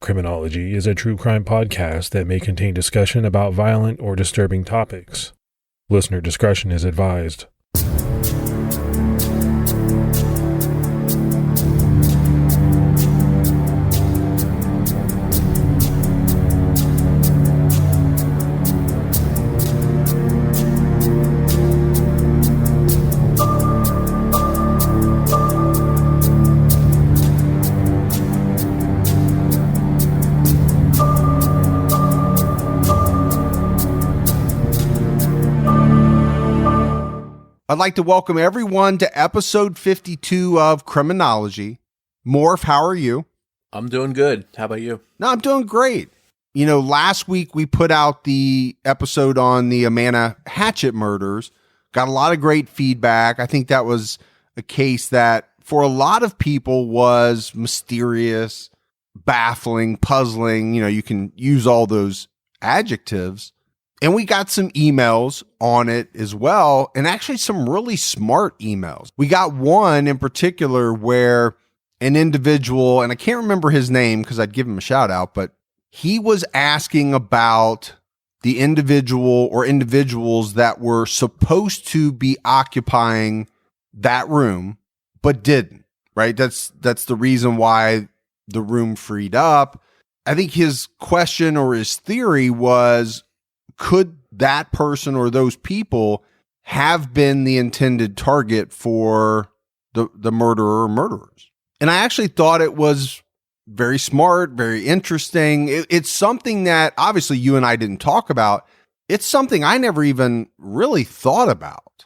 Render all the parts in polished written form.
Criminology is a true crime podcast that may contain discussion about violent or disturbing topics. Listener discretion is advised. I'd like to welcome everyone to episode 52 of Criminology. Morph, how are you? I'm doing good. How about you? No, I'm doing great. You know, last week we put out the episode on the Emash Hatchet murders. Got a lot of great feedback. I think that was a case that for a lot of people was mysterious, baffling, puzzling. You know, you can use all those adjectives. And we got some emails on it as well, and actually some really smart emails. We got one in particular where an individual, and I can't remember his name because I'd give him a shout out, but he was asking about the individual or individuals that were supposed to be occupying that room, but didn't, right? That's the reason why the room freed up. I think his question or his theory was, could that person or those people have been the intended target for the murderer or murderers? And I actually thought it was very smart, very interesting. It's something that obviously you and I didn't talk about. It's something I never even really thought about.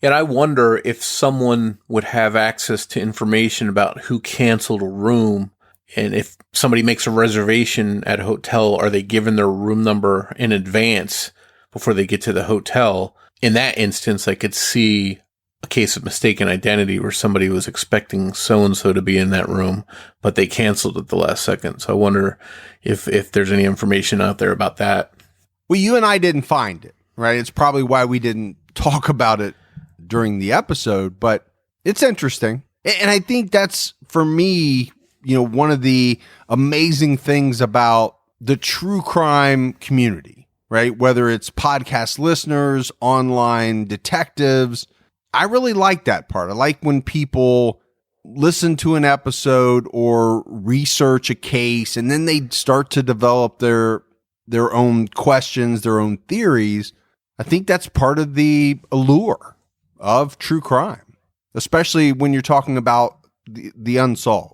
And I wonder if someone would have access to information about who canceled a room. And if somebody makes a reservation at a hotel, are they given their room number in advance before they get to the hotel? In that instance, I could see a case of mistaken identity where somebody was expecting so-and-so to be in that room, but they canceled at the last second. So I wonder if there's any information out there about that. Well, you and I didn't find it, right? It's probably why we didn't talk about it during the episode, but it's interesting. And I think that's, for me, you know, one of the amazing things about the true crime community, right? Whether it's podcast listeners, online detectives, I really like that part. I like when people listen to an episode or research a case and then they start to develop their own questions, their own theories. I think that's part of the allure of true crime, especially when you're talking about the unsolved.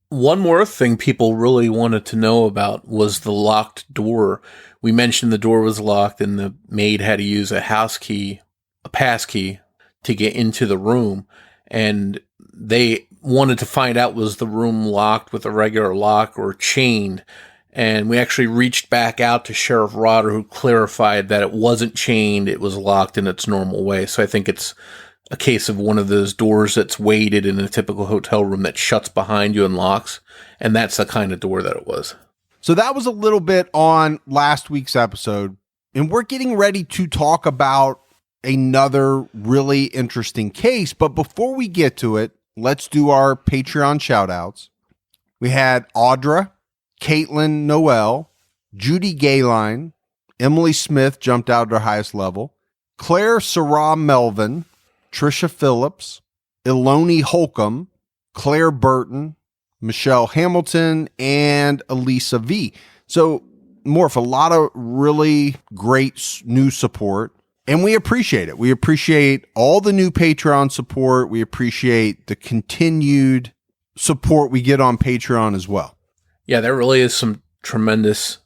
One more thing people really wanted to know about was the locked door. We mentioned the door was locked and the maid had to use a house key, a pass key, to get into the room. And they wanted to find out, was the room locked with a regular lock or chained? And we actually reached back out to Sheriff Rodder, who clarified that it wasn't chained, it was locked in its normal way. So I think it's a case of one of those doors that's weighted in a typical hotel room that shuts behind you and locks. And that's the kind of door that it was. So that was a little bit on last week's episode. And we're getting ready to talk about another really interesting case. But before we get to it, let's do our Patreon shout outs. We had Audra, Caitlin Noel, Judy Gayline, Emily Smith jumped out at her highest level, Claire Sarah Melvin, Trisha Phillips, Iloni Holcomb, Claire Burton, Michelle Hamilton, and Elisa V. So, Morph, a lot of really great new support, and we appreciate it. We appreciate all the new Patreon support. We appreciate the continued support we get on Patreon as well. Yeah, there really is some tremendous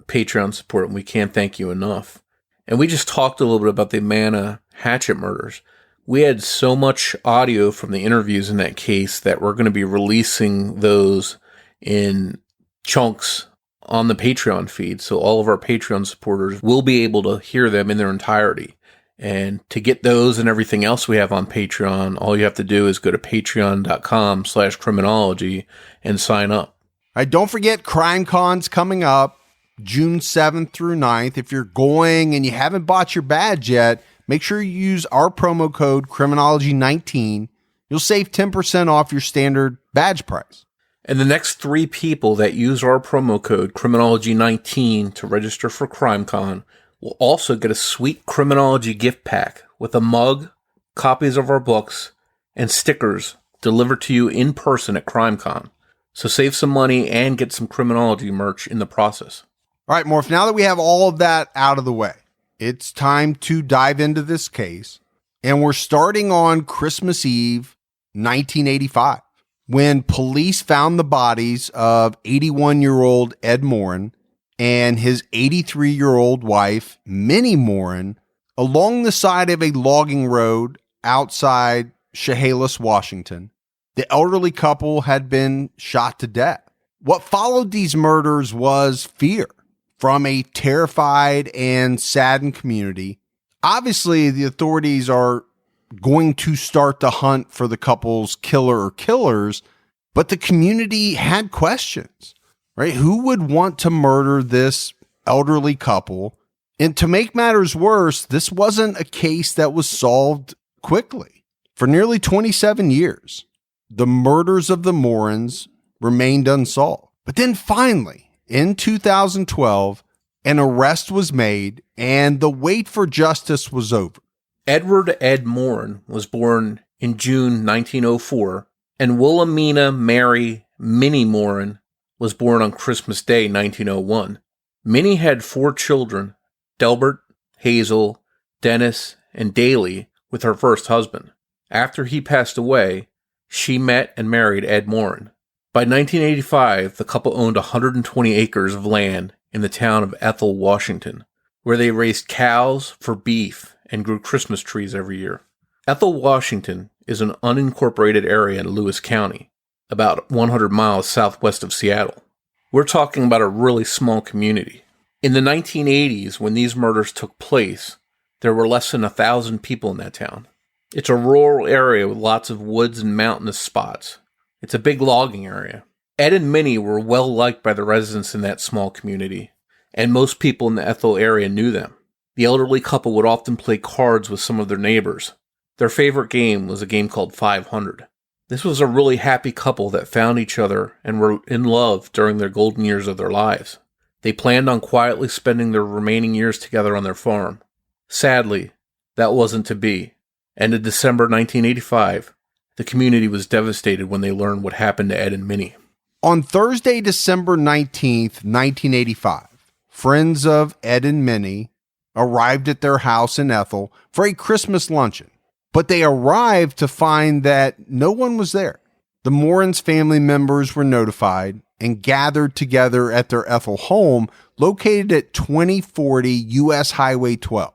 Patreon support, and we can't thank you enough. And we just talked a little bit about the Emash Hatchet murders. We had so much audio from the interviews in that case that we're going to be releasing those in chunks on the Patreon feed. So all of our Patreon supporters will be able to hear them in their entirety. And to get those and everything else we have on Patreon, all you have to do is go to patreon.com/criminology and sign up. All right, don't forget CrimeCon's coming up June 7th through 9th. If you're going and you haven't bought your badge yet, make sure you use our promo code Criminology19. You'll save 10% off your standard badge price. And the next 3 people that use our promo code Criminology19 to register for CrimeCon will also get a sweet Criminology gift pack with a mug, copies of our books, and stickers delivered to you in person at CrimeCon. So save some money and get some Criminology merch in the process. All right, Morph, now that we have all of that out of the way, it's time to dive into this case. And we're starting on Christmas Eve, 1985, when police found the bodies of 81-year-old Ed Maurin and his 83-year-old wife, Minnie Maurin, along the side of a logging road outside Chehalis, Washington. The elderly couple had been shot to death. What followed these murders was fear from a terrified and saddened community. Obviously, the authorities are going to start the hunt for the couple's killer or killers, but the community had questions, right? Who would want to murder this elderly couple? And to make matters worse, this wasn't a case that was solved quickly. For nearly 27 years, the murders of the Maurins remained unsolved. But then finally, in 2012, an arrest was made and the wait for justice was over. Edward Ed Maurin was born in June 1904, and Wilhelmina Mary Minnie Maurin was born on Christmas Day 1901. Minnie had 4 children, Delbert, Hazel, Dennis, and Daly, with her first husband. After he passed away, she met and married Ed Maurin. By 1985, the couple owned 120 acres of land in the town of Ethel, Washington, where they raised cows for beef and grew Christmas trees every year. Ethel, Washington is an unincorporated area in Lewis County, about 100 miles southwest of Seattle. We're talking about a really small community. In the 1980s, when these murders took place, there were less than 1,000 people in that town. It's a rural area with lots of woods and mountainous spots. It's a big logging area. Ed and Minnie were well liked by the residents in that small community, and most people in the Ethel area knew them. The elderly couple would often play cards with some of their neighbors. Their favorite game was a game called 500. This was a really happy couple that found each other and were in love during their golden years of their lives. They planned on quietly spending their remaining years together on their farm. Sadly, that wasn't to be, and in December 1985, the community was devastated when they learned what happened to Ed and Minnie. On Thursday, December 19th, 1985, friends of Ed and Minnie arrived at their house in Ethel for a Christmas luncheon, but they arrived to find that no one was there. The Maurins family members were notified and gathered together at their Ethel home located at 2040 U.S. Highway 12.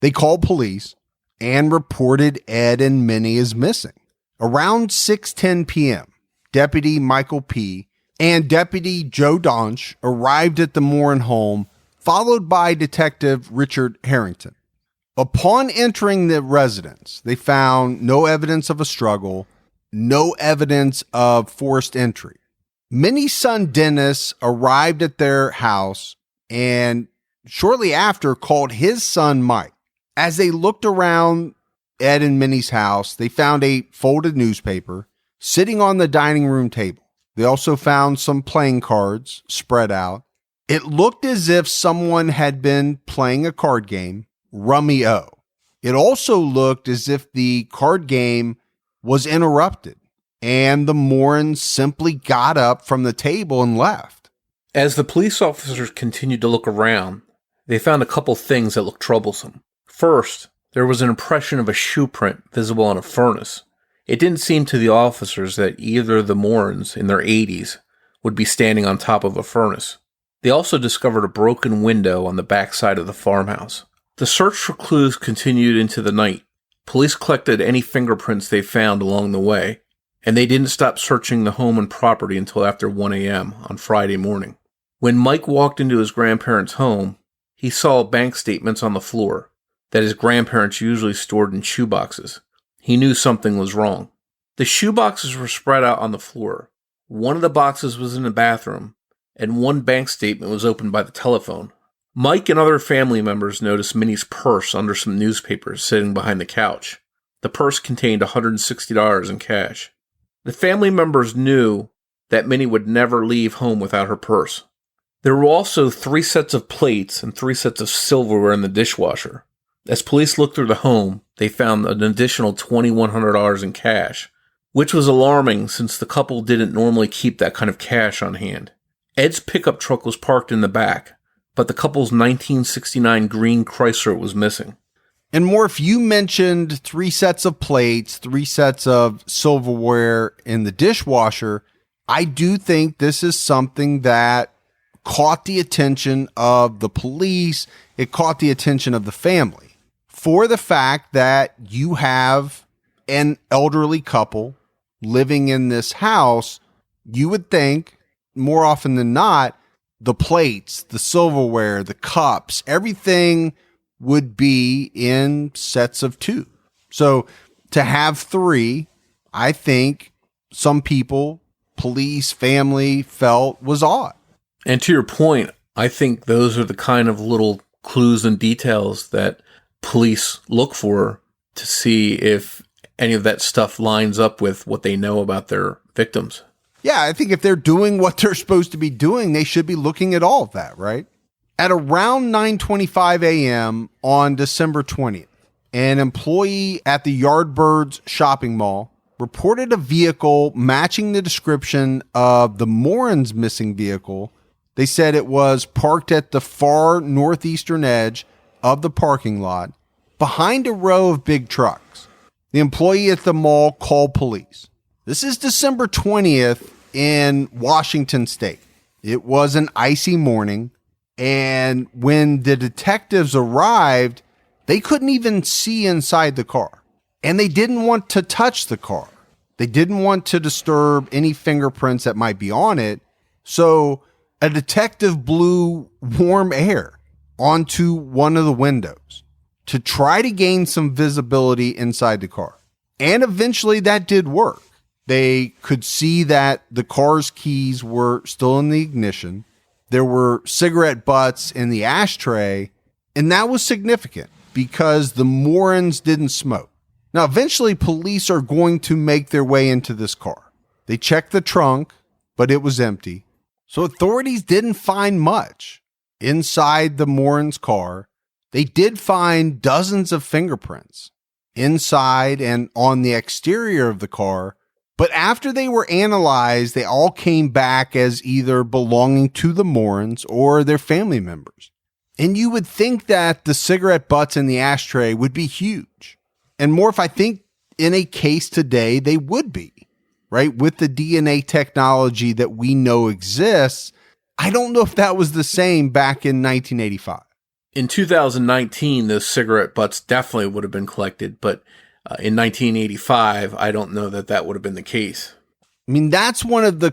They called police and reported Ed and Minnie as missing. Around 6:10 p.m., Deputy Michael P. and Deputy Joe Donch arrived at the Maurin home, followed by Detective Richard Harrington. Upon entering the residence, they found no evidence of a struggle, no evidence of forced entry. Minnie's son Dennis arrived at their house and shortly after called his son Mike. As they looked around Ed and Minnie's house, they found a folded newspaper sitting on the dining room table. They also found some playing cards spread out. It looked as if someone had been playing a card game, Rummy-O. It also looked as if the card game was interrupted, and the Maurins simply got up from the table and left. As the police officers continued to look around, they found a couple things that looked troublesome. First, there was an impression of a shoe print visible on a furnace. It didn't seem to the officers that either of the Maurins in their 80s would be standing on top of a furnace. They also discovered a broken window on the back side of the farmhouse. The search for clues continued into the night. Police collected any fingerprints they found along the way, and they didn't stop searching the home and property until after 1 a.m. on Friday morning. When Mike walked into his grandparents' home, he saw bank statements on the floor that his grandparents usually stored in shoeboxes. He knew something was wrong. The shoeboxes were spread out on the floor. One of the boxes was in the bathroom, and one bank statement was opened by the telephone. Mike and other family members noticed Minnie's purse under some newspapers sitting behind the couch. The purse contained $160 in cash. The family members knew that Minnie would never leave home without her purse. There were also 3 sets of plates and 3 sets of silverware in the dishwasher. As police looked through the home, they found an additional $2,100 in cash, which was alarming since the couple didn't normally keep that kind of cash on hand. Ed's pickup truck was parked in the back, but the couple's 1969 green Chrysler was missing. And Morph, you mentioned 3 sets of plates, 3 sets of silverware in the dishwasher. I do think this is something that caught the attention of the police. It caught the attention of the family for the fact that you have an elderly couple living in this house. You would think more often than not, the plates, the silverware, the cups, everything would be in sets of 2. So to have 3, I think some people, police, family, felt was odd. And to your point, I think those are the kind of little clues and details that police look for to see if any of that stuff lines up with what they know about their victims. Yeah, I think if they're doing what they're supposed to be doing, they should be looking at all of that, right? At around 9:25 a.m. on December 20th, an employee at the Yardbirds shopping mall reported a vehicle matching the description of the Maurins' missing vehicle. They said it was parked at the far northeastern edge of the parking lot behind a row of big trucks. The employee at the mall called police. This is December 20th in Washington State. It was an icy morning, and when the detectives arrived, they couldn't even see inside the car, and they didn't want to touch the car. They didn't want to disturb any fingerprints that might be on it, so a detective blew warm air onto one of the windows to try to gain some visibility inside the car. And eventually that did work. They could see that the car's keys were still in the ignition. There were cigarette butts in the ashtray, and that was significant because the Maurins didn't smoke. Now, eventually police are going to make their way into this car. They checked the trunk, but it was empty. So authorities didn't find much inside the Maurins' car. They did find dozens of fingerprints inside and on the exterior of the car. But after they were analyzed, they all came back as either belonging to the Maurins or their family members. And you would think that the cigarette butts in the ashtray would be huge. And more, if I think in a case today, they would be, right? With the DNA technology that we know exists, I don't know if that was the same back in 1985. In 2019, those cigarette butts definitely would have been collected, but in 1985, I don't know that that would have been the case. I mean, that's one of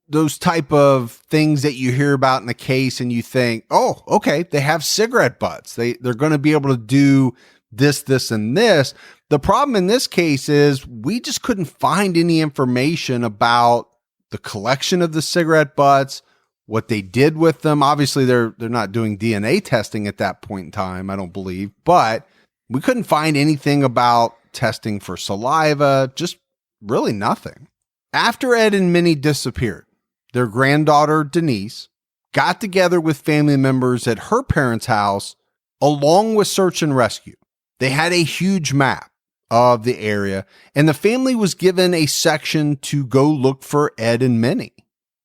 those type of things that you hear about in the case and you think, oh, okay, they have cigarette butts. They're going to be able to do this, this, and this. The problem in this case is we just couldn't find any information about the collection of the cigarette butts, what they did with them. Obviously, they're not doing DNA testing at that point in time, I don't believe, but we couldn't find anything about testing for saliva, just really nothing. After Ed and Minnie disappeared, their granddaughter, Denise, got together with family members at her parents' house, along with search and rescue. They had a huge map of the area, and the family was given a section to go look for Ed and Minnie.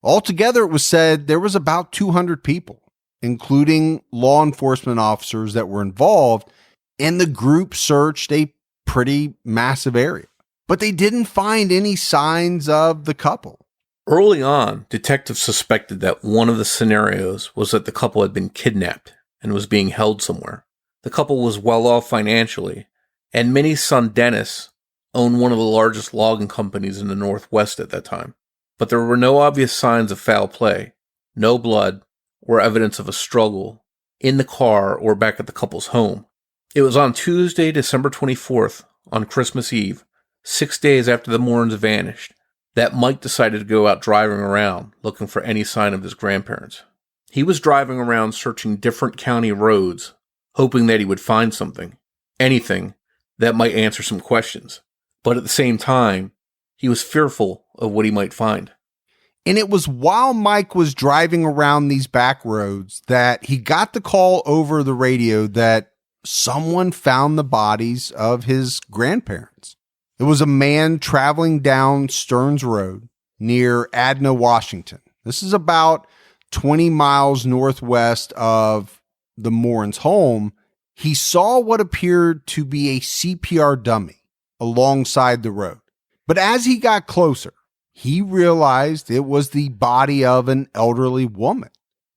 Altogether, it was said there was about 200 people, including law enforcement officers that were involved, and the group searched a pretty massive area. But they didn't find any signs of the couple. Early on, detectives suspected that one of the scenarios was that the couple had been kidnapped and was being held somewhere. The couple was well off financially, and Minnie's son Dennis owned one of the largest logging companies in the Northwest at that time. But there were no obvious signs of foul play, no blood, or evidence of a struggle in the car or back at the couple's home. It was on Tuesday, December 24th, on Christmas Eve, 6 days after the Maurins vanished, that Mike decided to go out driving around looking for any sign of his grandparents. He was driving around searching different county roads, hoping that he would find something, anything that might answer some questions. But at the same time, he was fearful of what he might find. And it was while Mike was driving around these back roads that he got the call over the radio that someone found the bodies of his grandparents. It was a man traveling down Stearns Road near Adna, Washington. This is about 20 miles northwest of the Maurins' home. He saw what appeared to be a CPR dummy alongside the road. But as he got closer, he realized it was the body of an elderly woman.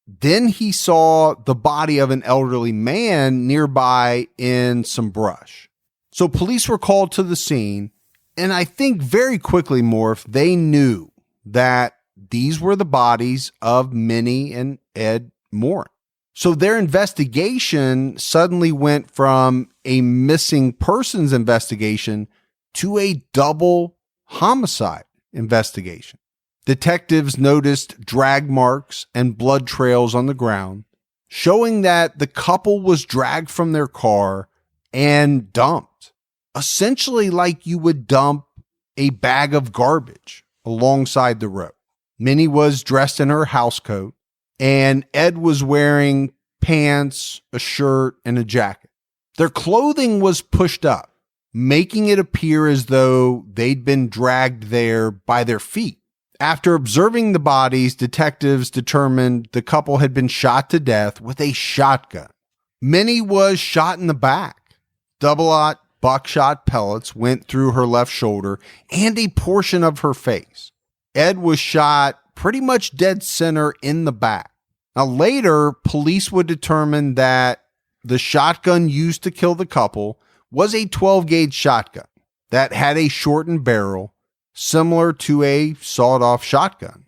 Then he saw the body of an elderly man nearby in some brush. So police were called to the scene, and I think very quickly, Morph, they knew that these were the bodies of Minnie and Ed Maurin. So their investigation suddenly went from a missing persons investigation to a double homicide investigation. Detectives noticed drag marks and blood trails on the ground, showing that the couple was dragged from their car and dumped, essentially like you would dump a bag of garbage alongside the road. Minnie was dressed in her housecoat, and Ed was wearing pants, a shirt, and a jacket. Their clothing was pushed up, making it appear as though they'd been dragged there by their feet. After observing the bodies, detectives determined the couple had been shot to death with a shotgun. Minnie was shot in the back. Double-aught buckshot pellets went through her left shoulder and a portion of her face. Ed was shot pretty much dead center in the back. Now, later, police would determine that the shotgun used to kill the couple was a 12-gauge shotgun that had a shortened barrel, similar to a sawed-off shotgun.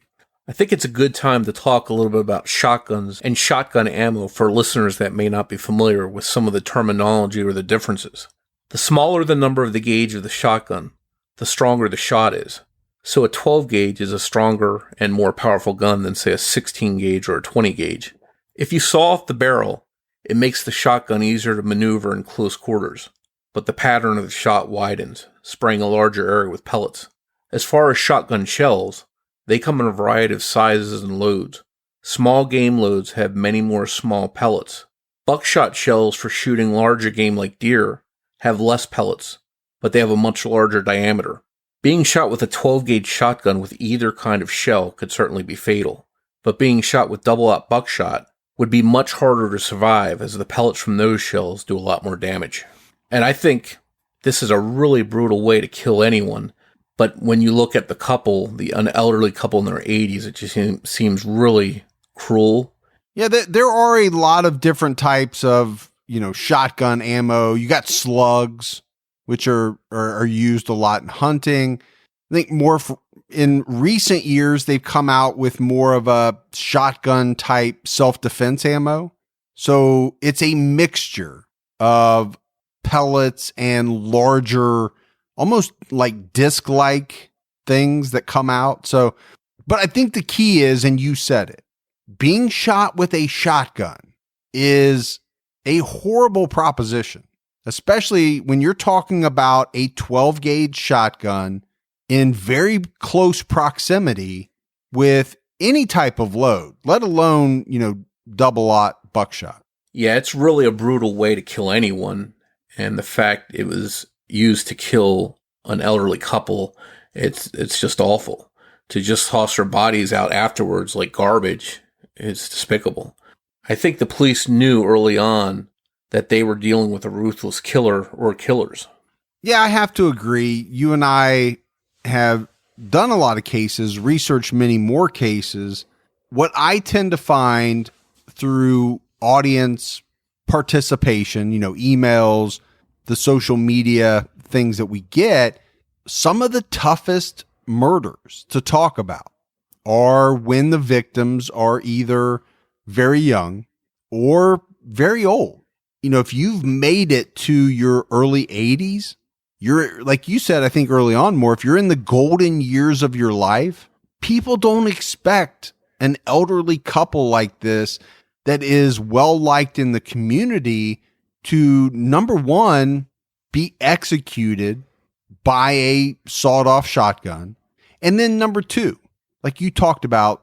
I think it's a good time to talk a little bit about shotguns and shotgun ammo for listeners that may not be familiar with some of the terminology or the differences. The smaller the number of the gauge of the shotgun, the stronger the shot is. So a 12 gauge is a stronger and more powerful gun than, say, a 16 gauge or a 20 gauge. If you saw off the barrel, it makes the shotgun easier to maneuver in close quarters, but the pattern of the shot widens, spraying a larger area with pellets. As far as shotgun shells, they come in a variety of sizes and loads. Small game loads have many more small pellets. Buckshot shells for shooting larger game like deer have less pellets, but they have a much larger diameter. Being shot with a 12-gauge shotgun with either kind of shell could certainly be fatal, but being shot with double-aught buckshot would be much harder to survive as the pellets from those shells do a lot more damage. And I think this is a really brutal way to kill anyone, but when you look at the couple, an elderly couple in their 80s, it just seems really cruel. Yeah, there are a lot of different types of, shotgun ammo. You got slugs, which are used a lot in hunting. I think in recent years, they've come out with more of a shotgun type self-defense ammo. So it's a mixture of pellets and larger, almost like disc-like things that come out. So, but I think the key is, and you said it, being shot with a shotgun is a horrible proposition, especially when you're talking about a 12-gauge shotgun in very close proximity with any type of load, let alone, double-aught buckshot. Yeah, it's really a brutal way to kill anyone. And the fact it was used to kill an elderly couple, it's just awful. To just toss their bodies out afterwards like garbage, it's despicable. I think the police knew early on that they were dealing with a ruthless killer or killers. Yeah, I have to agree. You and I have done a lot of cases, researched many more cases. What I tend to find through audience participation, emails, the social media things that we get, some of the toughest murders to talk about are when the victims are either very young or very old. If you've made it to your early 80s, you're, like you said, I think early on more, if you're in the golden years of your life, people don't expect an elderly couple like this that is well liked in the community to, number one, be executed by a sawed-off shotgun. And then number two, like you talked about,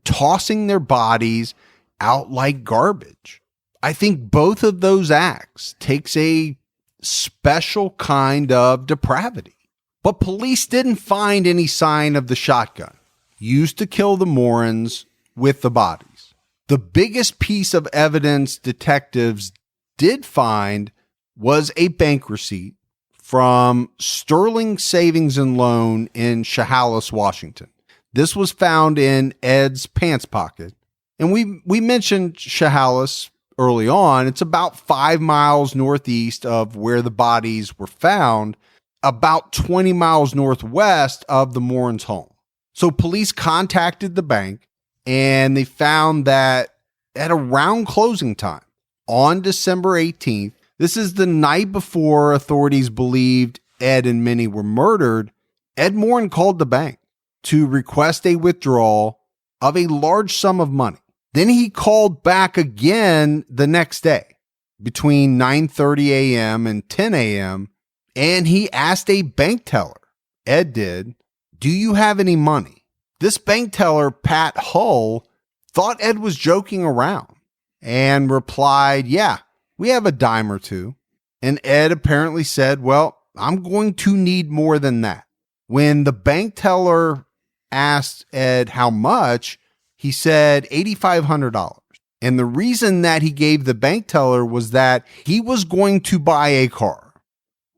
tossing their bodies out like garbage. I think both of those acts takes a special kind of depravity. But police didn't find any sign of the shotgun used to kill the Maurins with the bodies. The biggest piece of evidence detectives did find was a bank receipt from Sterling Savings and Loan in Chehalis, Washington. This was found in Ed's pants pocket. And we mentioned Chehalis early on. It's about 5 miles northeast of where the bodies were found, about 20 miles northwest of the Maurins' home. So police contacted the bank, and they found that at around closing time on December 18th, this is the night before authorities believed Ed and Minnie were murdered, Ed Maurin called the bank to request a withdrawal of a large sum of money. Then he called back again the next day between 9:30 a.m. and 10 a.m., and he asked a bank teller, Ed did, "Do you have any money?" This bank teller, Pat Hull, thought Ed was joking around and replied, "Yeah, we have a dime or two." And Ed apparently said, "Well, I'm going to need more than that." When the bank teller asked Ed how much, he said $8,500. And the reason that he gave the bank teller was that he was going to buy a car.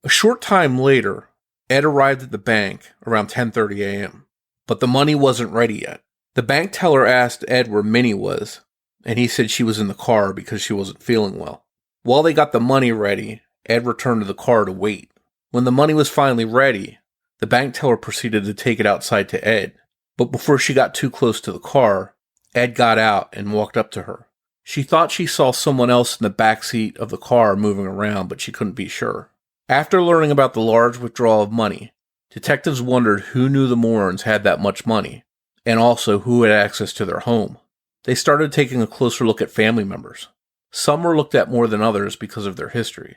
A short time later, Ed arrived at the bank around 10:30 a.m., but the money wasn't ready yet. The bank teller asked Ed where Minnie was, and he said she was in the car because she wasn't feeling well. While they got the money ready, Ed returned to the car to wait. When the money was finally ready, the bank teller proceeded to take it outside to Ed. But before she got too close to the car, Ed got out and walked up to her. She thought she saw someone else in the back seat of the car moving around, but she couldn't be sure. After learning about the large withdrawal of money, detectives wondered who knew the Maurins had that much money, and also who had access to their home. They started taking a closer look at family members. Some were looked at more than others because of their history.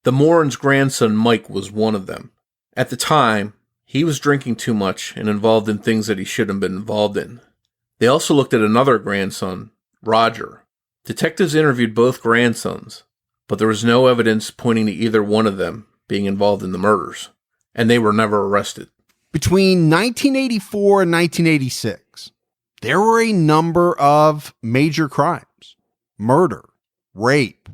The Maurins' grandson Mike was one of them. At the time, he was drinking too much and involved in things that he shouldn't have been involved in. They also looked at another grandson, Roger. Detectives interviewed both grandsons, but there was no evidence pointing to either one of them being involved in the murders, and they were never arrested. Between 1984 and 1986, there were a number of major crimes, murder, rape,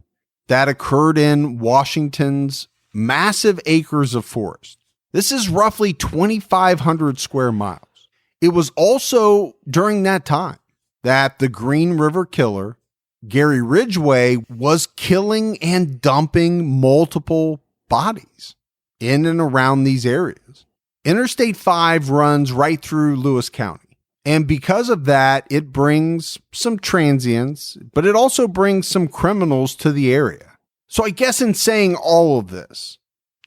that occurred in Washington's massive acres of forest. This is roughly 2,500 square miles. It was also during that time that the Green River Killer, Gary Ridgway, was killing and dumping multiple bodies in and around these areas. Interstate 5 runs right through Lewis County. And because of that, it brings some transients, but it also brings some criminals to the area. So I guess in saying all of this,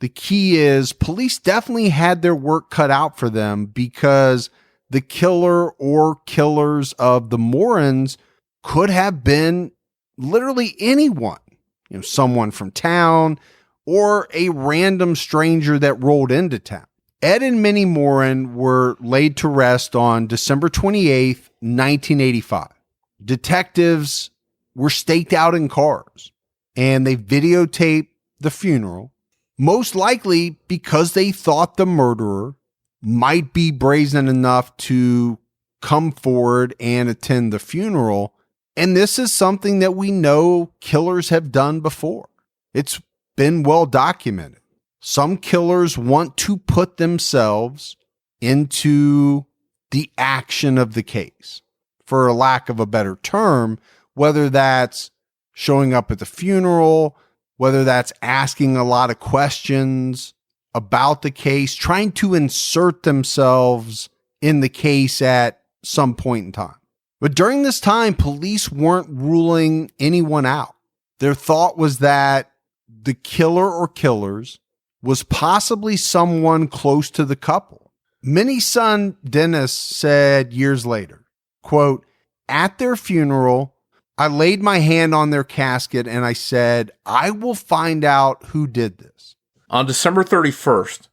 the key is police definitely had their work cut out for them, because the killer or killers of the Maurins could have been literally anyone, someone from town or a random stranger that rolled into town. Ed and Minnie Maurin were laid to rest on December 28th, 1985. Detectives were staked out in cars, and they videotaped the funeral, most likely because they thought the murderer might be brazen enough to come forward and attend the funeral. And this is something that we know killers have done before. It's been well documented. Some killers want to put themselves into the action of the case, for a lack of a better term, whether that's showing up at the funeral, whether that's asking a lot of questions about the case, trying to insert themselves in the case at some point in time. But during this time, police weren't ruling anyone out. Their thought was that the killer or killers was possibly someone close to the couple. Minnie's son, Dennis, said years later, quote, "At their funeral, I laid my hand on their casket and I said, I will find out who did this." On December 31st,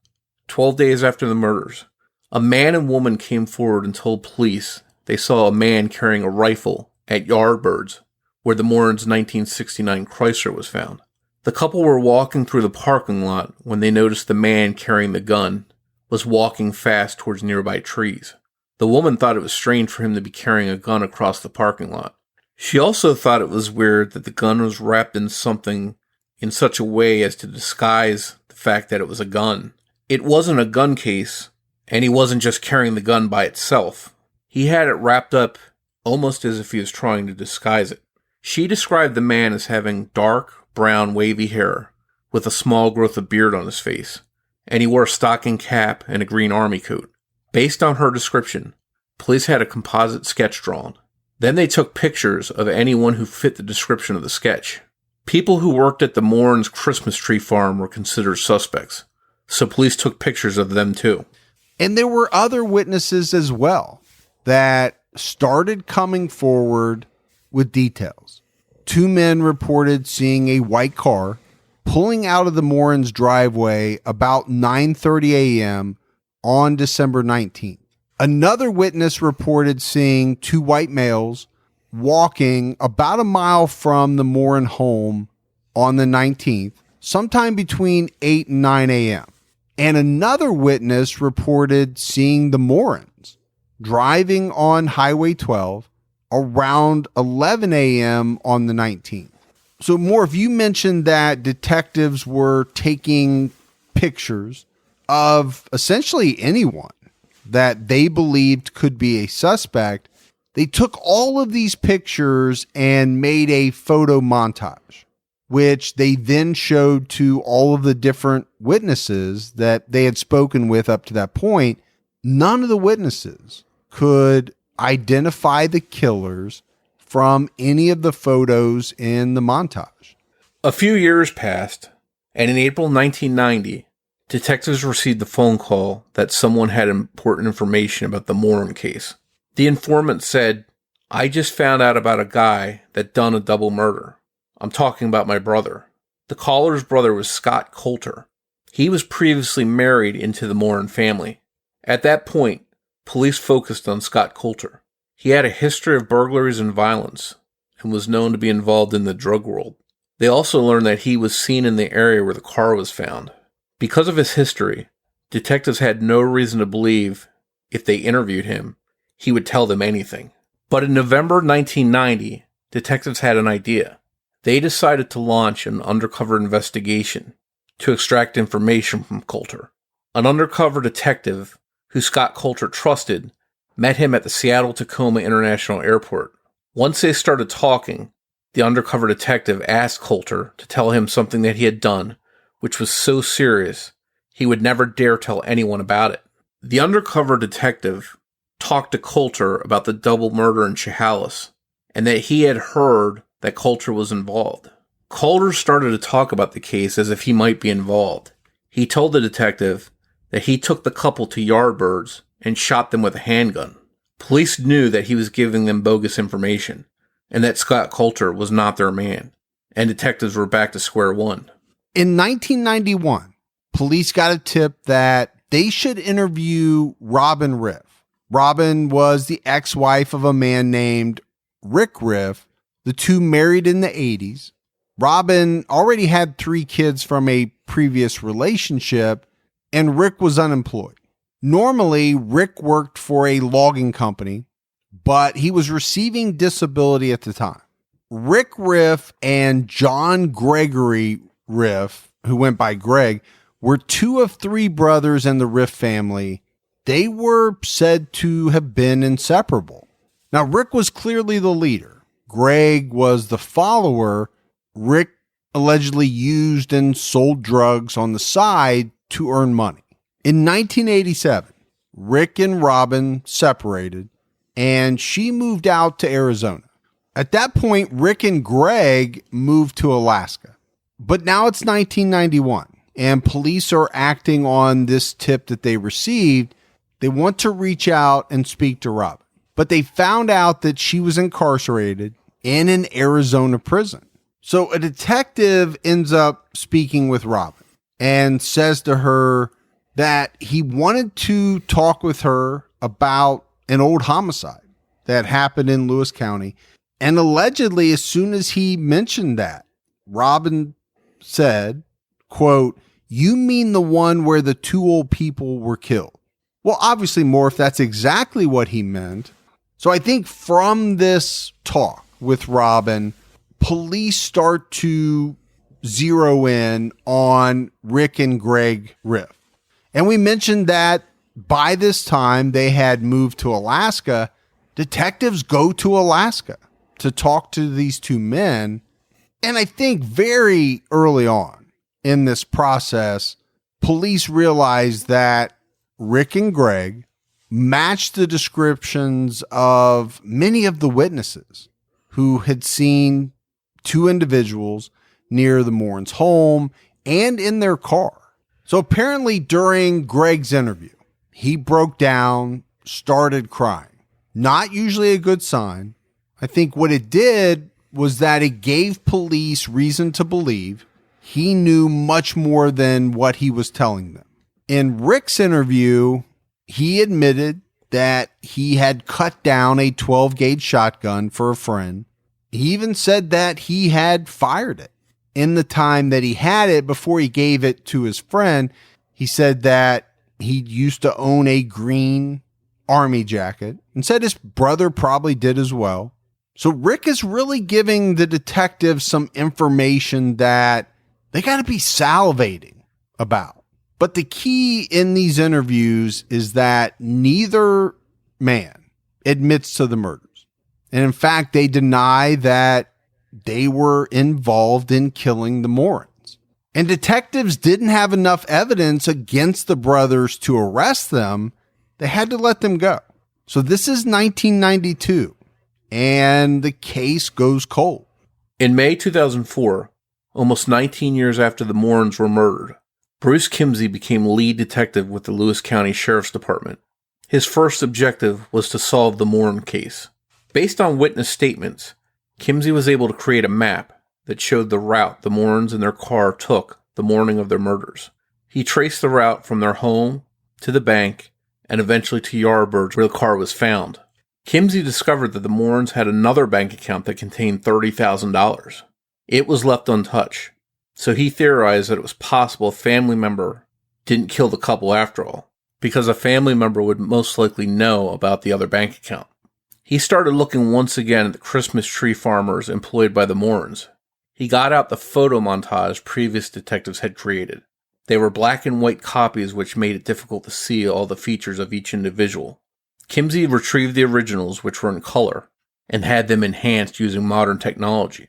12 days after the murders, A man and woman came forward and told police they saw a man carrying a rifle at Yardbirds, where the Maurins' 1969 Chrysler was found. The couple were walking through the parking lot when they noticed the man carrying the gun was walking fast towards nearby trees. The woman thought it was strange for him to be carrying a gun across the parking lot. She also thought it was weird that the gun was wrapped in something in such a way as to disguise the fact that it was a gun. It wasn't a gun case, and he wasn't just carrying the gun by itself. He had it wrapped up almost as if he was trying to disguise it. She described the man as having dark, brown, wavy hair with a small growth of beard on his face, and he wore a stocking cap and a green army coat. Based on her description, police had a composite sketch drawn. Then they took pictures of anyone who fit the description of the sketch. People who worked at the Maurins' Christmas tree farm were considered suspects, so police took pictures of them too. And there were other witnesses as well that started coming forward with details. 2 men reported seeing a white car pulling out of the Maurins' driveway about 9:30 a.m. on December 19th. Another witness reported seeing 2 white males walking about a mile from the Maurin home on the 19th, sometime between 8 and 9 a.m. And another witness reported seeing the Maurins driving on Highway 12 around 11 a.m. on the 19th. So, Morph, you mentioned that detectives were taking pictures of essentially anyone that they believed could be a suspect. They took all of these pictures and made a photo montage, which they then showed to all of the different witnesses that they had spoken with up to that point. None of the witnesses could identify the killers from any of the photos in the montage. A few years passed, and in April 1990, detectives received the phone call that someone had important information about the Maurin case. The informant said, "I just found out about a guy that done a double murder. I'm talking about my brother." The caller's brother was Scott Coulter. He was previously married into the Maurin family. At that point, police focused on Scott Coulter. He had a history of burglaries and violence and was known to be involved in the drug world. They also learned that he was seen in the area where the car was found. Because of his history, detectives had no reason to believe if they interviewed him, he would tell them anything. But in November 1990, detectives had an idea. They decided to launch an undercover investigation to extract information from Coulter. An undercover detective who Scott Coulter trusted met him at the Seattle-Tacoma International Airport. Once they started talking, the undercover detective asked Coulter to tell him something that he had done, which was so serious he would never dare tell anyone about it. The undercover detective talked to Coulter about the double murder in Chehalis, and that he had heard that Coulter was involved. Coulter started to talk about the case as if he might be involved. He told the detective that he took the couple to Yardbirds and shot them with a handgun. Police knew that he was giving them bogus information, and that Scott Coulter was not their man, and detectives were back to square one. In 1991, police got a tip that they should interview Robin Riff. Robin was the ex-wife of a man named Rick Riff. The two married in the 80s. Robin already had 3 kids from a previous relationship, and Rick was unemployed. Normally, Rick worked for a logging company, but he was receiving disability at the time. Rick Riff and John Gregory Riff, who went by Greg, were 2 of 3 brothers in the Riff family. They were said to have been inseparable. Now, Rick was clearly the leader. Greg was the follower. Rick allegedly used and sold drugs on the side to earn money. In 1987, Rick and Robin separated, and she moved out to Arizona. At that point, Rick and Greg moved to Alaska. But now it's 1991, and police are acting on this tip that they received. They want to reach out and speak to Robin, but they found out that she was incarcerated in an Arizona prison. So a detective ends up speaking with Robin and says to her, that he wanted to talk with her about an old homicide that happened in Lewis County. And allegedly, as soon as he mentioned that, Robin said, quote, "You mean the one where the two old people were killed?" Well, obviously, Morph, that's exactly what he meant. So I think from this talk with Robin, police start to zero in on Rick and Greg Riff. And we mentioned that by this time they had moved to Alaska. Detectives go to Alaska to talk to these two men. And I think very early on in this process, police realized that Rick and Greg matched the descriptions of many of the witnesses who had seen two individuals near the Maurins' home and in their car. So apparently during Greg's interview, he broke down, started crying. Not usually a good sign. I think what it did was that it gave police reason to believe he knew much more than what he was telling them. In Rick's interview, he admitted that he had cut down a 12-gauge shotgun for a friend. He even said that he had fired it. In the time that he had it before he gave it to his friend, he said that he used to own a green army jacket and said his brother probably did as well. So Rick is really giving the detectives some information that they got to be salivating about. But the key in these interviews is that neither man admits to the murders. And in fact, they deny that they were involved in killing the Maurins. And detectives didn't have enough evidence against the brothers to arrest them. They had to let them go. So this is 1992, and the case goes cold. In May 2004, almost 19 years after the Maurins were murdered, Bruce Kimsey became lead detective with the Lewis County Sheriff's Department. His first objective was to solve the Maurin case. Based on witness statements, Kimsey was able to create a map that showed the route the Maurins and their car took the morning of their murders. He traced the route from their home to the bank and eventually to Yardbirds, where the car was found. Kimsey discovered that the Maurins had another bank account that contained $30,000. It was left untouched. So he theorized that it was possible a family member didn't kill the couple after all, because a family member would most likely know about the other bank account. He started looking once again at the Christmas tree farmers employed by the Maurins. He got out the photo montage previous detectives had created. They were black and white copies, which made it difficult to see all the features of each individual. Kimsey retrieved the originals, which were in color, and had them enhanced using modern technology.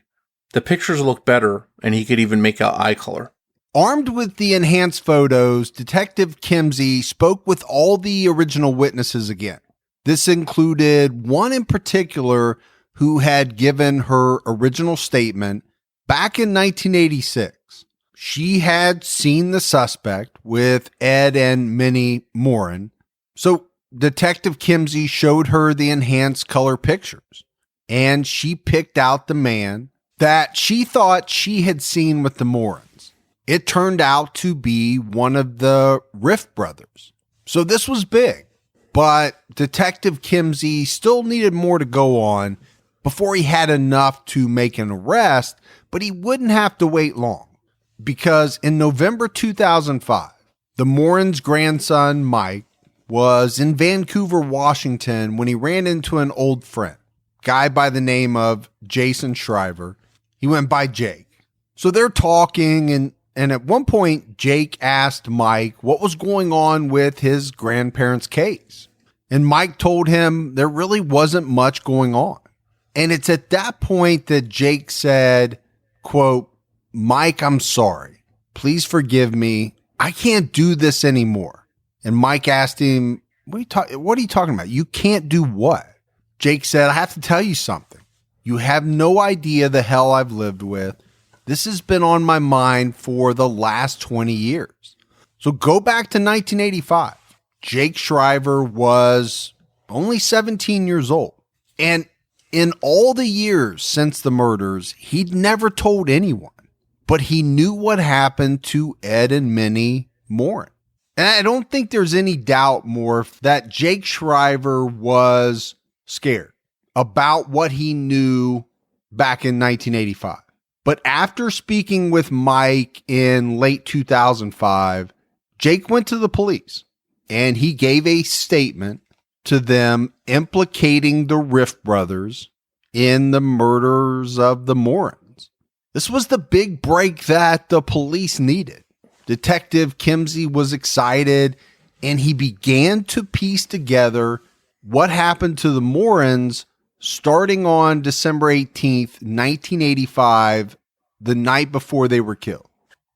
The pictures looked better, and he could even make out eye color. Armed with the enhanced photos, Detective Kimsey spoke with all the original witnesses again. This included one in particular who had given her original statement back in 1986. She had seen the suspect with Ed and Minnie Maurin. So Detective Kimsey showed her the enhanced color pictures, and she picked out the man that she thought she had seen with the Maurins. It turned out to be one of the Riff brothers. So this was big, but Detective Kimsey still needed more to go on before he had enough to make an arrest, but he wouldn't have to wait long, because in November 2005, the Maurins' grandson, Mike, was in Vancouver, Washington when he ran into an old friend, a guy by the name of Jason Shriver. He went by Jake. So they're talking, and at one point, Jake asked Mike what was going on with his grandparents' case. And Mike told him there really wasn't much going on. And it's at that point that Jake said, quote, "Mike, I'm sorry. Please forgive me. I can't do this anymore." And Mike asked him, what are you talking about? You can't do what? Jake said, "I have to tell you something. You have no idea the hell I've lived with. This has been on my mind for the last 20 years. So go back to 1985. Jake Shriver was only 17 years old. And in all the years since the murders, he'd never told anyone. But he knew what happened to Ed and Minnie Maurin. And I don't think there's any doubt, Morph, that Jake Shriver was scared about what he knew back in 1985. But after speaking with Mike in late 2005, Jake went to the police and he gave a statement to them implicating the Riff brothers in the murders of the Maurins. This was the big break that the police needed. Detective Kimsey was excited and he began to piece together what happened to the Maurins starting on December 18th, 1985, the night before they were killed.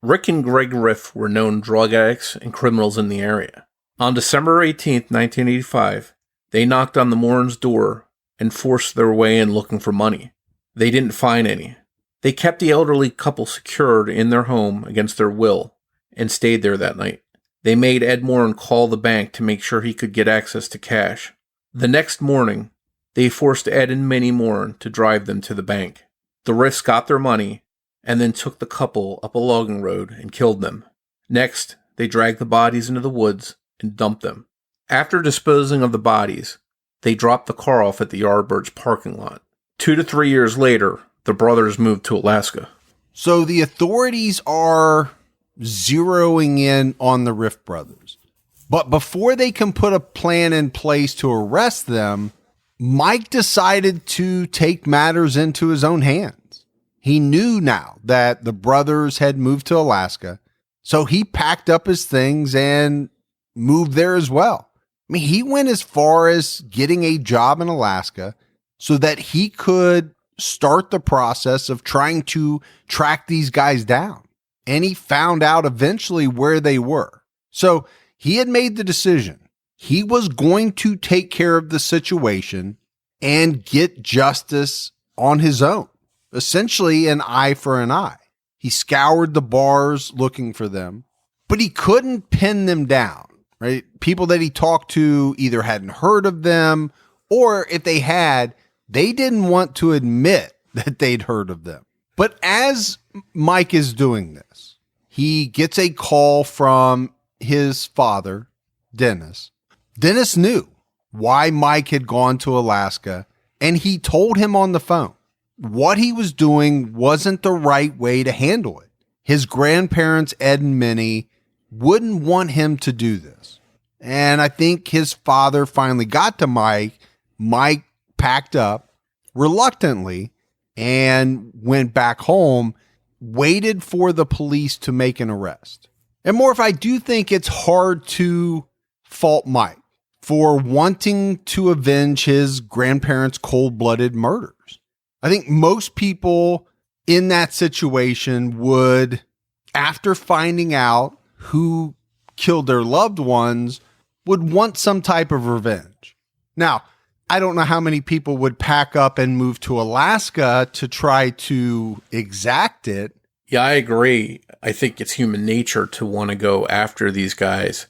Rick and Greg Riff were known drug addicts and criminals in the area. On December 18th, 1985, they knocked on the Maurins' door and forced their way in looking for money. They didn't find any. They kept the elderly couple secured in their home against their will and stayed there that night. They made Ed Maurin call the bank to make sure he could get access to cash. The next morning, they forced Ed and Minnie Maurin to drive them to the bank. The Riffs got their money and then took the couple up a logging road and killed them. Next, they dragged the bodies into the woods and dumped them. After disposing of the bodies, they dropped the car off at the Yardbirds parking lot. 2 to 3 years later, the brothers moved to Alaska. So the authorities are zeroing in on the Riff brothers. But before they can put a plan in place to arrest them, Mike decided to take matters into his own hands. He knew now that the brothers had moved to Alaska, so he packed up his things and moved there as well. I mean, he went as far as getting a job in Alaska so that he could start the process of trying to track these guys down. And he found out eventually where they were. So he had made the decision. He was going to take care of the situation and get justice on his own. Essentially an eye for an eye. He scoured the bars looking for them, but he couldn't pin them down, right? People that he talked to either hadn't heard of them, or if they had, they didn't want to admit that they'd heard of them. But as Mike is doing this, he gets a call from his father, Dennis. Dennis knew why Mike had gone to Alaska, and he told him on the phone what he was doing wasn't the right way to handle it. His grandparents, Ed and Minnie, wouldn't want him to do this. And I think his father finally got to Mike. Mike packed up reluctantly and went back home, waited for the police to make an arrest. And more, if I do think it's hard to fault Mike for wanting to avenge his grandparents' cold-blooded murders. I think most people in that situation would, after finding out who killed their loved ones, would want some type of revenge. Now, I don't know how many people would pack up and move to Alaska to try to exact it. Yeah, I agree. I think it's human nature to want to go after these guys,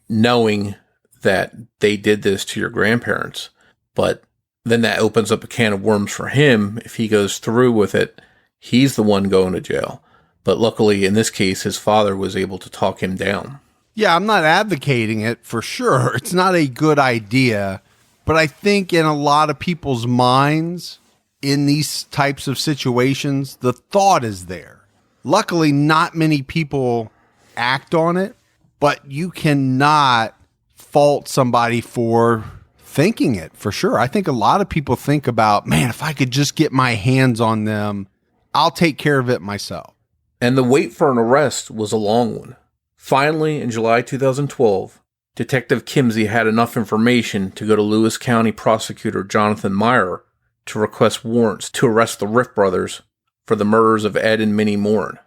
knowing that they did this to your grandparents. But then that opens up a can of worms for him. If he goes through with it, he's the one going to jail. But luckily, in this case, his father was able to talk him down. Yeah, I'm not advocating it for sure. It's not a good idea. But I think in a lot of people's minds, in these types of situations, the thought is there. Luckily, not many people act on it, but you cannot fault somebody for thinking it for sure. I think a lot of people think about, man, if I could just get my hands on them, I'll take care of it myself. And the wait for an arrest was a long one. Finally, in July 2012, Detective Kimsey had enough information to go to Lewis County Prosecutor Jonathan Meyer to request warrants to arrest the Riff brothers for the murders of Ed and Minnie Maurin.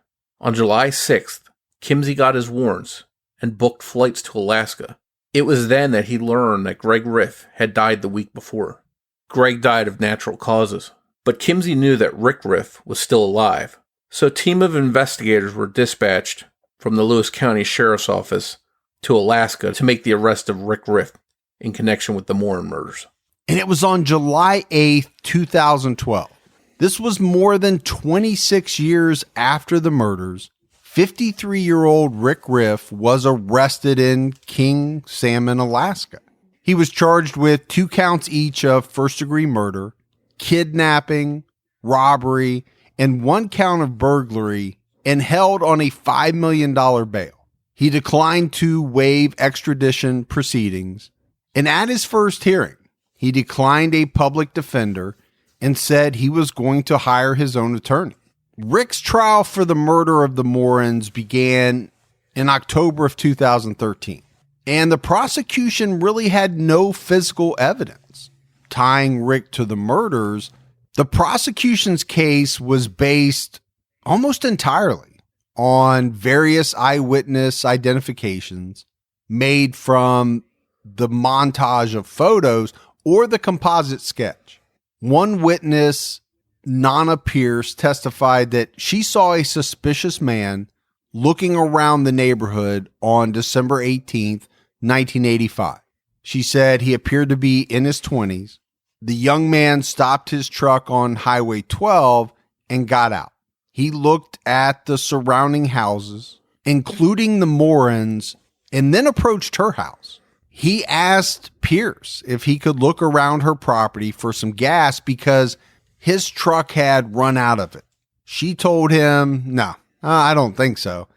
On July 6th, Kimsey got his warrants and booked flights to Alaska. It was then that he learned that Greg Riff had died the week before. Greg died of natural causes, but Kimsey knew that Rick Riff was still alive. So a team of investigators were dispatched from the Lewis County Sheriff's Office to Alaska to make the arrest of Rick Riff in connection with the Maurin murders. And it was on July 8th, 2012. This was more than 26 years after the murders. 53-year-old Rick Riff was arrested in King Salmon, Alaska. He was charged with 2 counts each of first-degree murder, kidnapping, robbery, and 1 count of burglary, and held on a $5 million bail. He declined to waive extradition proceedings, and at his first hearing, he declined a public defender and said he was going to hire his own attorney. Rick's trial for the murder of the Maurins began in October of 2013, and the prosecution really had no physical evidence tying Rick to the murders. The prosecution's case was based almost entirely on various eyewitness identifications made from the montage of photos or the composite sketch. One witness, Nana Pierce, testified that she saw a suspicious man looking around the neighborhood on December 18th, 1985. She said he appeared to be in his 20s. The young man stopped his truck on Highway 12 and got out. He looked at the surrounding houses, including the Maurins, and then approached her house. He asked Pierce if he could look around her property for some gas because his truck had run out of it. She told him, no, I don't think so.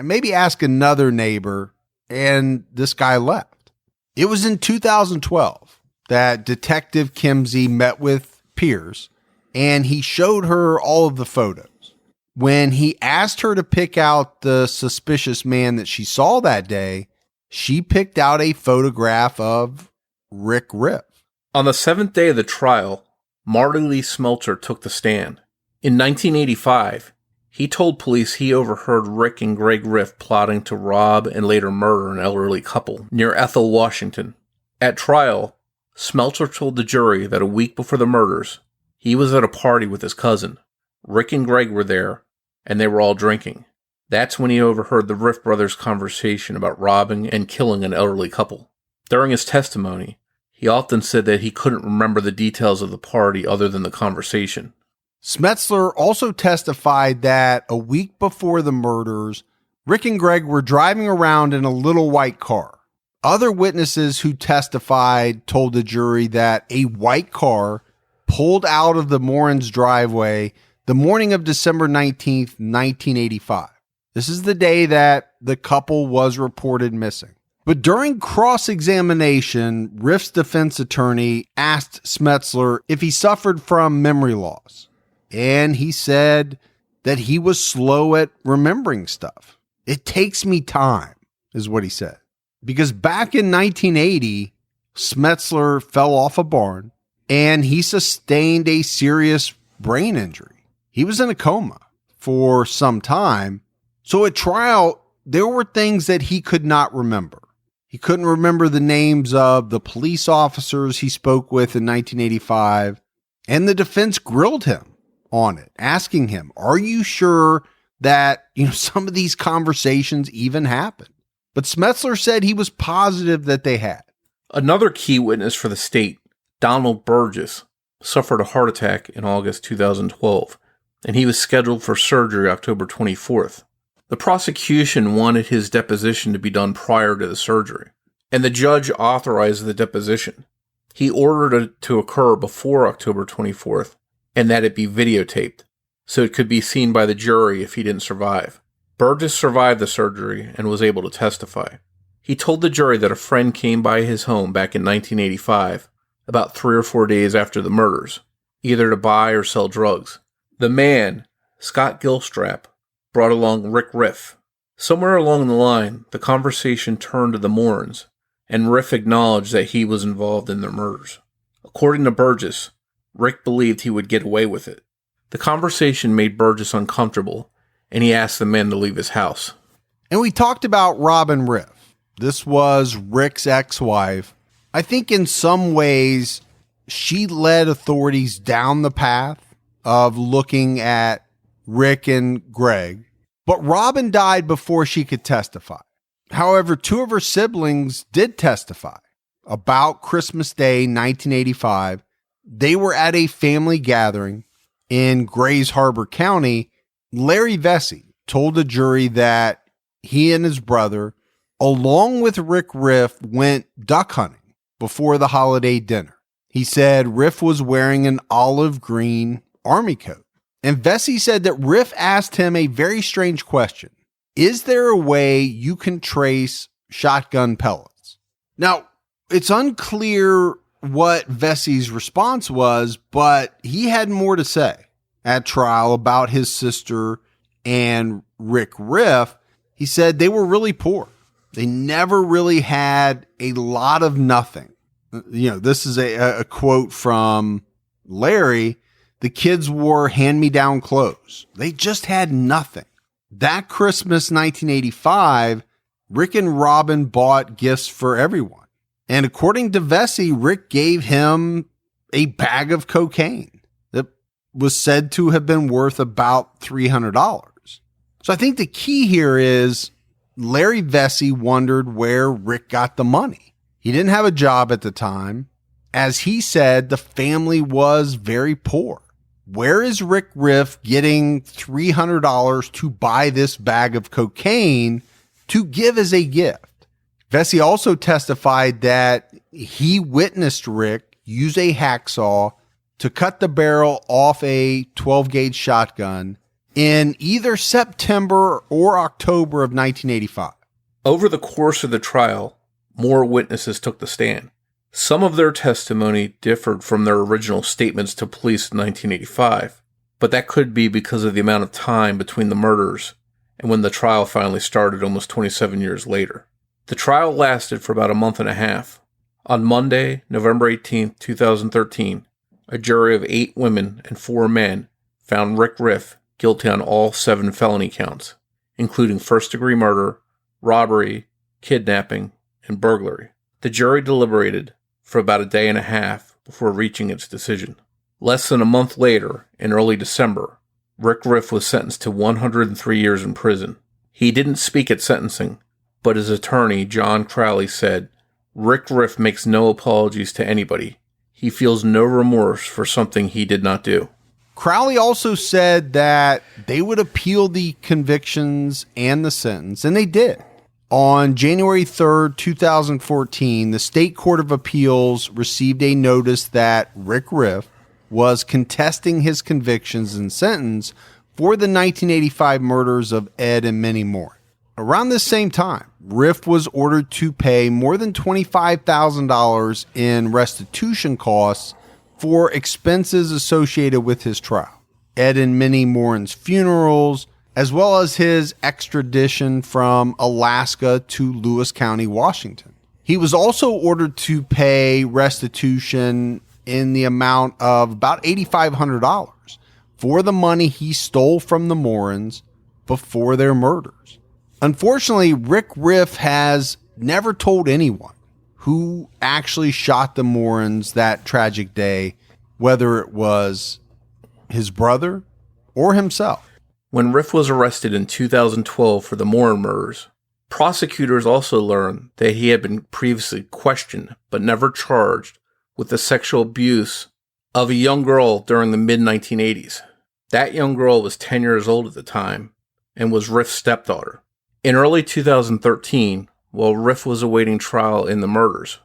Maybe ask another neighbor, and this guy left. It was in 2012 that Detective Kimsey met with Pierce, and he showed her all of the photos. When he asked her to pick out the suspicious man that she saw that day, she picked out a photograph of Rick Riff. On the 7th day of the trial, Marty Lee Smeltzer took the stand. In 1985, he told police he overheard Rick and Greg Riff plotting to rob and later murder an elderly couple near Ethel, Washington. At trial, Smeltzer told the jury that a week before the murders, he was at a party with his cousin. Rick and Greg were there, and they were all drinking. That's when he overheard the Riff brothers' conversation about robbing and killing an elderly couple. During his testimony, he often said that he couldn't remember the details of the party other than the conversation. Smeltzer also testified that a week before the murders, Rick and Greg were driving around in a little white car. Other witnesses who testified told the jury that a white car pulled out of the Maurins' driveway the morning of December 19th, 1985. This is the day that the couple was reported missing. But during cross-examination, Riff's defense attorney asked Smeltzer if he suffered from memory loss. And he said that he was slow at remembering stuff. It takes me time, is what he said. Because back in 1980, Smeltzer fell off a barn and he sustained a serious brain injury. He was in a coma for some time. So at trial, there were things that he could not remember. He couldn't remember the names of the police officers he spoke with in 1985. And the defense grilled him on it, asking him, are you sure that, some of these conversations even happened? But Smeltzer said he was positive that they had. Another key witness for the state, Donald Burgess, suffered a heart attack in August 2012, and he was scheduled for surgery October 24th. The prosecution wanted his deposition to be done prior to the surgery, and the judge authorized the deposition. He ordered it to occur before October 24th, and that it be videotaped, so it could be seen by the jury if he didn't survive. Burgess survived the surgery and was able to testify. He told the jury that a friend came by his home back in 1985, about 3 or 4 days after the murders, either to buy or sell drugs. The man, Scott Gilstrap, brought along Rick Riff. Somewhere along the line, the conversation turned to the Maurins, and Riff acknowledged that he was involved in their murders. According to Burgess, Rick believed he would get away with it. The conversation made Burgess uncomfortable, and he asked the men to leave his house. And we talked about Robin Riff. This was Rick's ex-wife. I think in some ways, she led authorities down the path of looking at Rick and Greg. But Robin died before she could testify. However, 2 of her siblings did testify about Christmas Day, 1985. They were at a family gathering in Grays Harbor County. Larry Vesey, told the jury that he and his brother, along with Rick Riff, went duck hunting before the holiday dinner. He said Riff was wearing an olive green army coat. And Vesey said that Riff asked him a very strange question. Is there a way you can trace shotgun pellets? Now, it's unclear what Vesey's response was, but he had more to say at trial about his sister and Rick Riff. He said they were really poor. They never really had a lot of nothing. This is a quote from Larry. The kids wore hand-me-down clothes. They just had nothing. That Christmas 1985, Rick and Robin bought gifts for everyone. And according to Vesey, Rick gave him a bag of cocaine that was said to have been worth about $300. So I think the key here is Larry Vesey wondered where Rick got the money. He didn't have a job at the time. As he said, the family was very poor. Where is Rick Riff getting $300 to buy this bag of cocaine to give as a gift? Vesey also testified that he witnessed Rick use a hacksaw to cut the barrel off a 12-gauge shotgun in either September or October of 1985. Over the course of the trial, more witnesses took the stand. Some of their testimony differed from their original statements to police in 1985, but that could be because of the amount of time between the murders and when the trial finally started almost 27 years later. The trial lasted for about a month and a half. On Monday, November 18, 2013, a jury of 8 women and 4 men found Rick Riff guilty on all 7 felony counts, including first-degree murder, robbery, kidnapping, and burglary. The jury deliberated for about a day and a half before reaching its decision. Less than a month later, in early December, Rick Riff was sentenced to 103 years in prison. He didn't speak at sentencing, but his attorney, John Crowley, said, "Rick Riff makes no apologies to anybody. He feels no remorse for something he did not do." Crowley also said that they would appeal the convictions and the sentence, and they did. On January 3rd, 2014, the State Court of Appeals received a notice that Rick Riff was contesting his convictions and sentence for the 1985 murders of Ed and Minnie Maurin. Around this same time, Riff was ordered to pay more than $25,000 in restitution costs for expenses associated with his trial, Ed and Minnie Maurin's funerals, as well as his extradition from Alaska to Lewis County, Washington. He was also ordered to pay restitution in the amount of about $8,500 for the money he stole from the Maurins before their murders. Unfortunately, Rick Riff has never told anyone who actually shot the Maurins that tragic day, whether it was his brother or himself. When Riff was arrested in 2012 for the Maurin murders, prosecutors also learned that he had been previously questioned but never charged with the sexual abuse of a young girl during the mid-1980s. That young girl was 10 years old at the time and was Riff's stepdaughter. In early 2013, while Riff was awaiting trial in the murders,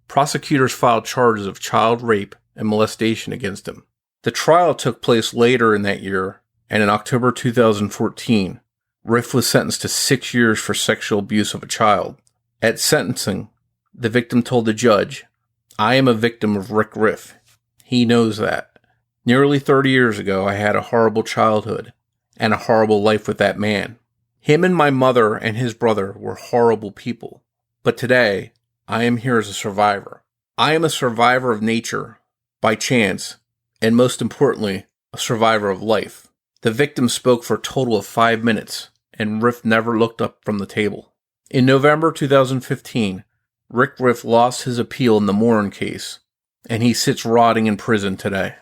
prosecutors filed charges of child rape and molestation against him. The trial took place later in that year, and in October 2014, Riff was sentenced to 6 years for sexual abuse of a child. At sentencing, the victim told the judge, "I am a victim of Rick Riff. He knows that. Nearly 30 years ago, I had a horrible childhood and a horrible life with that man. Him and my mother and his brother were horrible people. But today, I am here as a survivor. I am a survivor of nature, by chance, and most importantly, a survivor of life." The victim spoke for a total of 5 minutes, and Riff never looked up from the table. In November 2015, Rick Riff lost his appeal in the Maurin case, and he sits rotting in prison today.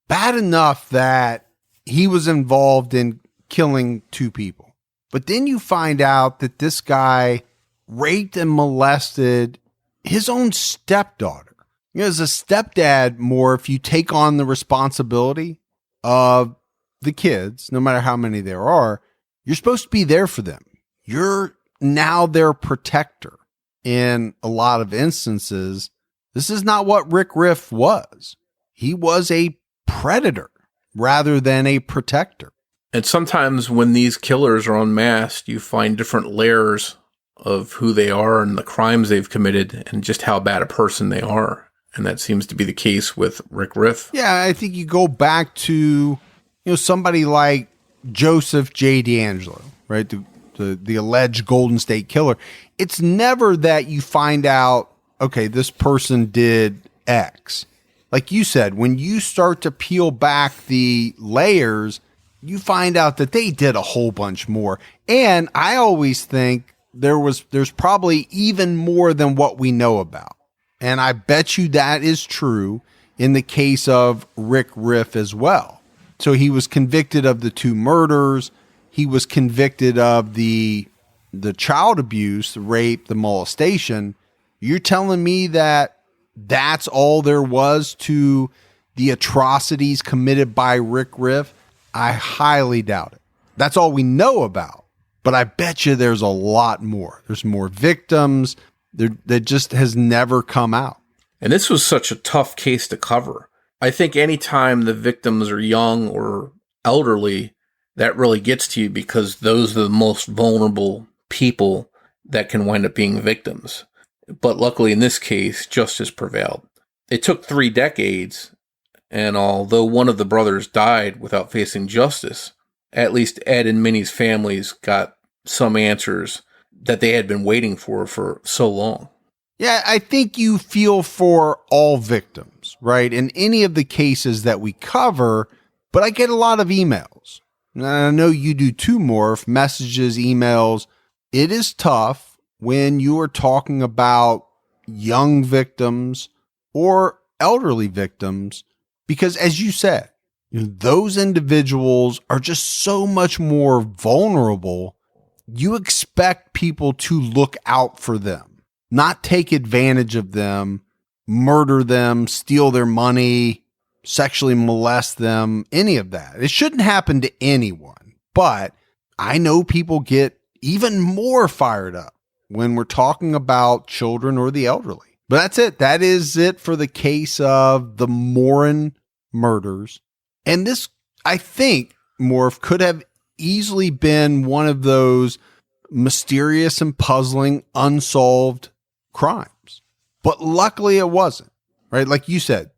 Bad enough that he was involved in killing 2 people. But then you find out that this guy raped and molested his own stepdaughter. As a stepdad, more if you take on the responsibility of the kids, no matter how many there are, You're supposed to be there for them. You're now their protector. In a lot of instances, this is not what Rick Riff was. He was a predator rather than a protector. And sometimes when these killers are unmasked, you find different layers of who they are and the crimes they've committed and just how bad a person they are. And that seems to be the case with Rick Riff. Yeah, I think you go back to, somebody like Joseph J. D'Angelo, right? The alleged Golden State Killer. It's never that you find out, okay, this person did X. Like you said, when you start to peel back the layers, you find out that they did a whole bunch more. And I always think there's probably even more than what we know about. And I bet you that is true in the case of Rick Riff as well. So he was convicted of the 2 murders. He was convicted of the child abuse, the rape, the molestation. You're telling me that that's all there was to the atrocities committed by Rick Riff? I highly doubt it. That's all we know about. But I bet you there's a lot more. There's more victims that just has never come out. And this was such a tough case to cover. I think anytime the victims are young or elderly, that really gets to you because those are the most vulnerable people that can wind up being victims. But luckily in this case, justice prevailed. It took 3 decades, and although one of the brothers died without facing justice, at least Ed and Minnie's families got some answers that they had been waiting for so long. Yeah, I think you feel for all victims, right? In any of the cases that we cover, but I get a lot of emails. And I know you do too, Morph, messages, emails. It is tough when you are talking about young victims or elderly victims, because as you said, those individuals are just so much more vulnerable. You expect people to look out for them, not take advantage of them, murder them, steal their money, sexually molest them, any of that. It shouldn't happen to anyone, but I know people get even more fired up when we're talking about children or the elderly. But that's it. That is it for the case of the Maurin murders. And this, I think, Morph, could have easily been one of those mysterious and puzzling unsolved crimes. But luckily it wasn't, right? Like you said,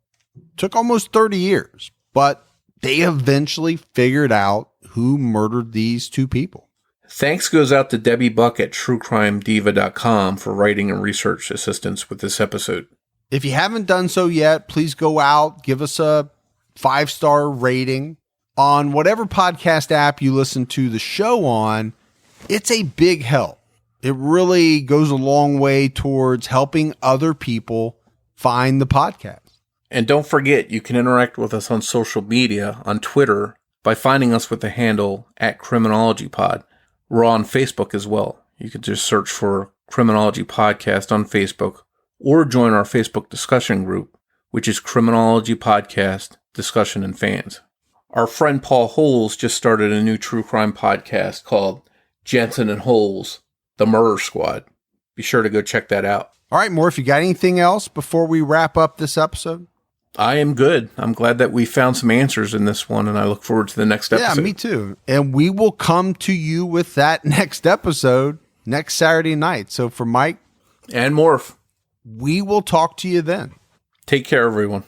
took almost 30 years, but they eventually figured out who murdered these 2 people. Thanks goes out to Debbie Buck at truecrimediva.com for writing and research assistance with this episode. If you haven't done so yet, please go out, give us a 5-star rating on whatever podcast app you listen to the show on. It's a big help. It really goes a long way towards helping other people find the podcast. And don't forget, you can interact with us on social media, on Twitter, by finding us with the handle @CriminologyPod. We're on Facebook as well. You can just search for Criminology Podcast on Facebook, or join our Facebook discussion group, which is Criminology Podcast Discussion and Fans. Our friend Paul Holes just started a new true crime podcast called Jensen and Holes, The Murder Squad. Be sure to go check that out. All right, Morph, you got anything else before we wrap up this episode? I am good. I'm glad that we found some answers in this one, and I look forward to the next episode. Yeah, me too. And we will come to you with that next episode next Saturday night. So for Mike and Morph, we will talk to you then. Take care, everyone.